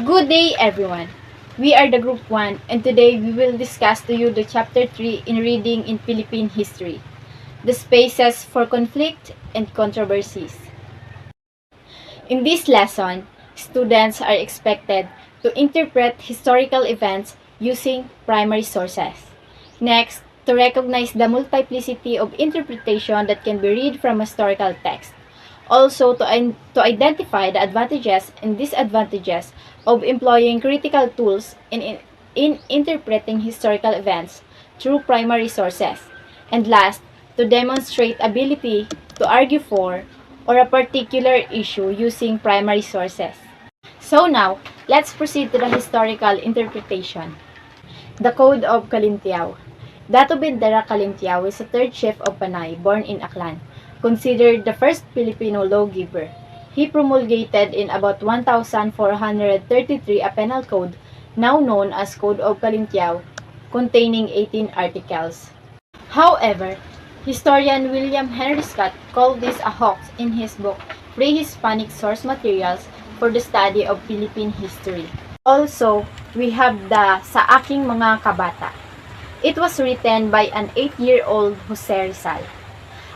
Good day, everyone. We are the Group 1, and today we will discuss to you the Chapter 3 in Reading in Philippine History, the spaces for conflict and controversies. In this lesson, students are expected to interpret historical events using primary sources. Next, to recognize the multiplicity of interpretation that can be read from historical text. Also, to identify the advantages and disadvantages of employing critical tools in interpreting historical events through primary sources. And last, to demonstrate ability to argue for or a particular issue using primary sources. So now, let's proceed to the historical interpretation. The Code of Calintiao. Dato Bendera Calintiao is the third chief of Panay, born in Aklan, considered the first Filipino lawgiver. He promulgated in about 1433 a penal code, now known as Code of Calintiao, containing 18 articles. However, historian William Henry Scott called this a hoax in his book Pre-Hispanic Source Materials for the Study of Philippine History. Also, we have the Sa Aking Mga Kabata. It was written by an 8-year-old Jose Rizal.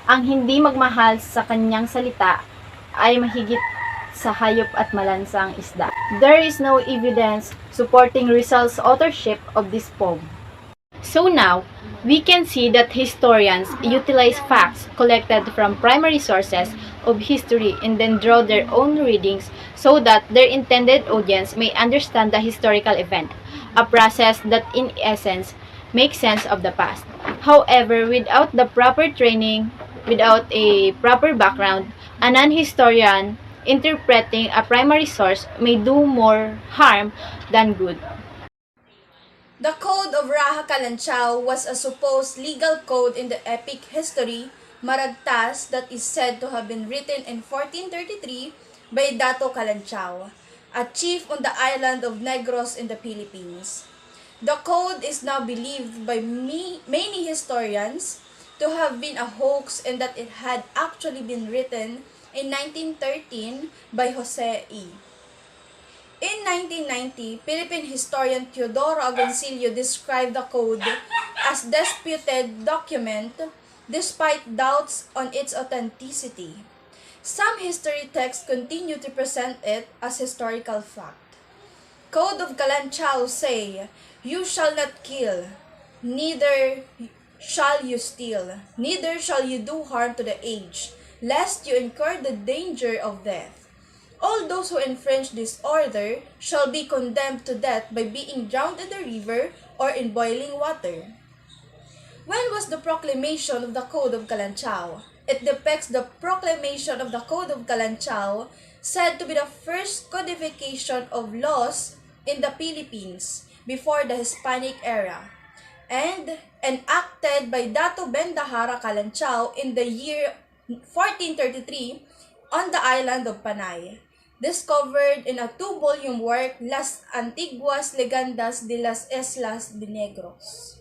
Ang hindi magmahal sa kanyang salita ay mahigit sa hayop at malansang isda. There is no evidence supporting Rizal's authorship of this poem. So now, we can see that historians utilize facts collected from primary sources of history and then draw their own readings so that their intended audience may understand the historical event, a process that in essence makes sense of the past. However, without the proper training, without a proper background, a non-historian interpreting a primary source may do more harm than good. The Code of Raha Kalanchaw was a supposed legal code in the epic history Maragtas that is said to have been written in 1433 by Dato Kalanchaw, a chief on the island of Negros in the Philippines. The code is now believed by many historians to have been a hoax and that it had actually been written in 1913 by Jose E. In 1990, Philippine historian Teodoro Agoncillo described the code as disputed document despite doubts on its authenticity. Some history texts continue to present it as historical fact. Code of Kalanchaw say, "You shall not kill, neither shall you steal, neither shall you do harm to the aged, lest you incur the danger of death. All those who infringe this order shall be condemned to death by being drowned in the river or in boiling water." When was the proclamation of the Code of Kalanchaw? It depicts the proclamation of the Code of Kalanchaw, said to be the first codification of laws in the Philippines before the Hispanic era, and enacted by Dato Bendahara Kalanchaw in the year 1433 on the island of Panay, discovered in a 2-volume work, Las Antiguas Legendas de las Islas de Negros.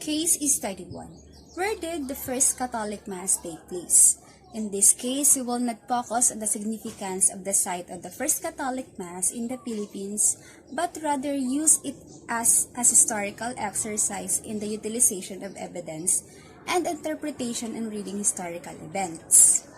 Case Study 1. Where did the first Catholic Mass take place? In this case, we will not focus on the significance of the site of the first Catholic Mass in the Philippines, but rather use it as a historical exercise in the utilization of evidence and interpretation in reading historical events.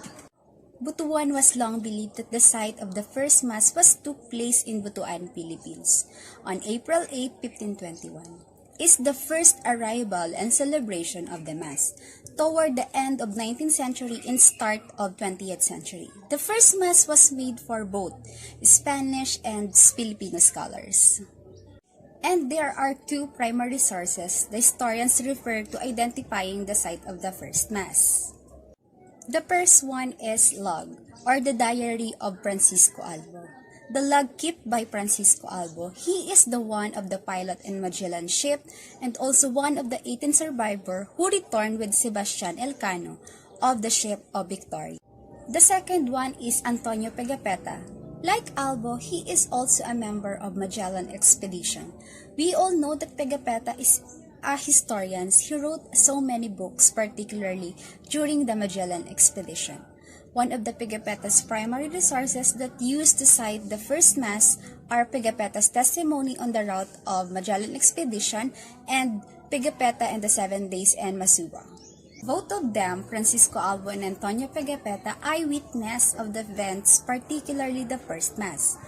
Butuan was long believed that the site of the first Mass took place in Butuan, Philippines, on April 8, 1521. Is the first arrival and celebration of the Mass toward the end of 19th century and start of 20th century. The first Mass was made for both Spanish and Filipino scholars. And there are two primary sources the historians refer to identifying the site of the first Mass. The first one is log, or the diary of Francisco Albo. The log kept by Francisco Albo. He is the one of the pilot in Magellan ship and also one of the 18 survivors who returned with Sebastian Elcano of the ship of Victoria. The second one is Antonio Pigafetta. Like Albo, he is also a member of Magellan expedition. We all know that Pigafetta is historians, he wrote so many books, particularly during the Magellan expedition. One of the Pigafetta's primary resources that used to cite the first Mass are Pigafetta's testimony on the route of Magellan expedition and Pigafetta and the 7 Days and Masuwa. Both of them, Francisco Albo and Antonio Pigafetta, eyewitness of the events, particularly the first Mass.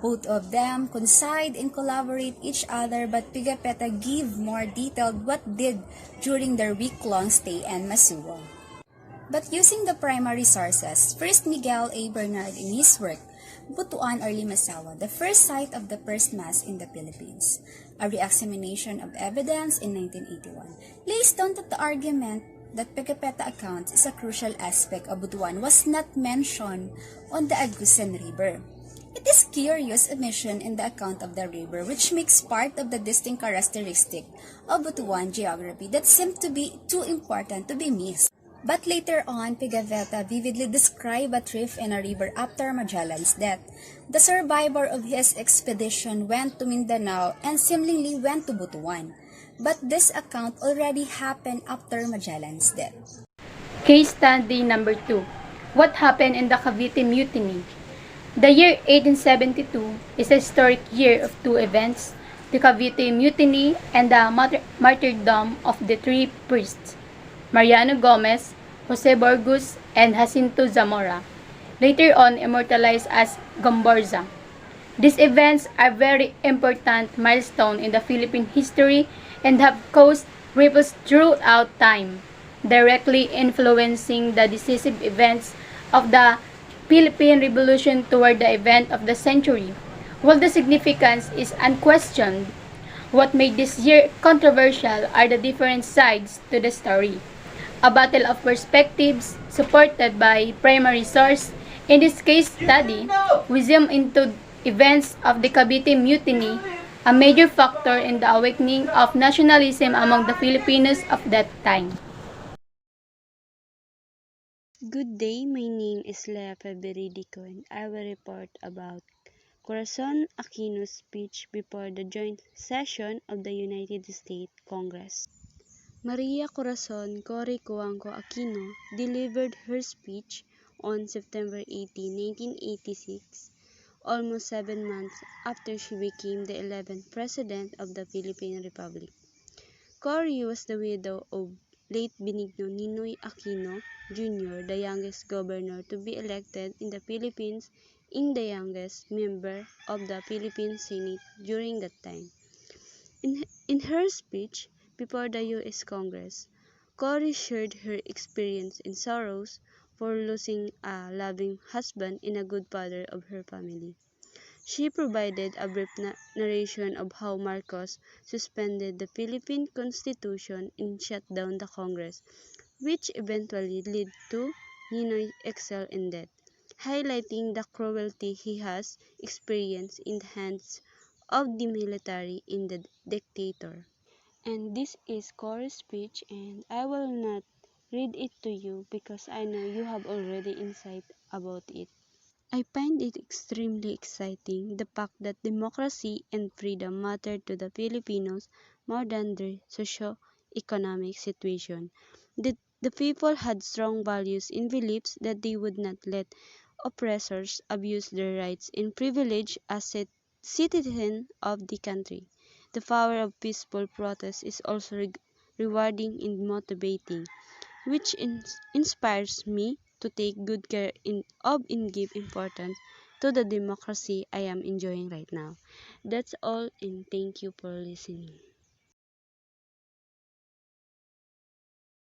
Both of them coincide and collaborate each other, but Pigafetta give more detailed what did during their week-long stay in Masuwa. But using the primary sources, first Miguel A. Bernard in his work, Butuan or Limasawa, the first site of the first Mass in the Philippines, a re-examination of evidence in 1981, lays down that the argument that Pigafetta account is a crucial aspect of Butuan was not mentioned on the Agusan River. It is curious omission in the account of the river, which makes part of the distinct characteristic of Butuan geography that seemed to be too important to be missed. But later on, Pigafetta vividly described a trip in a river after Magellan's death. The survivor of his expedition went to Mindanao and seemingly went to Butuan. But this account already happened after Magellan's death. Case study number 2. What happened in the Cavite Mutiny? The year 1872 is a historic year of two events, the Cavite Mutiny and the martyrdom of the three priests, Mariano Gomez, Jose Borgus, and Jacinto Zamora, later on immortalized as Gomborza. These events are very important milestone in the Philippine history and have caused ripples throughout time, directly influencing the decisive events of the Philippine Revolution toward the event of the century. While the significance is unquestioned, what made this year controversial are the different sides to the story. A battle of perspectives supported by primary source. In this case study, we zoom into events of the Cavite Mutiny, a major factor in the awakening of nationalism among the Filipinos of that time. Good day, my name is Lea Feberidico and I will report about Corazon Aquino's speech before the joint session of the United States Congress. Maria Corazon Cory Coangco Aquino delivered her speech on September 18, 1986, almost 7 months after she became the 11th President of the Philippine Republic. Cory was the widow of late Benigno Ninoy Aquino Jr., the youngest governor to be elected in the Philippines and the youngest member of the Philippine Senate during that time. In her speech before the U.S. Congress, Cory shared her experience and sorrows for losing a loving husband and a good father of her family. She provided a brief narration of how Marcos suspended the Philippine Constitution and shut down the Congress, which eventually led to Ninoy's exile and death, highlighting the cruelty he has experienced in the hands of the military and the dictator. And this is Cory's speech, and I will not read it to you because I know you have already insight about it. I find it extremely exciting the fact that democracy and freedom matter to the Filipinos more than their socio-economic situation. The people had strong values and beliefs that they would not let oppressors abuse their rights and privilege as citizens of the country. The power of peaceful protest is also rewarding and motivating, which inspires me to take good care of and give importance to the democracy I am enjoying right now. That's all, and thank you for listening.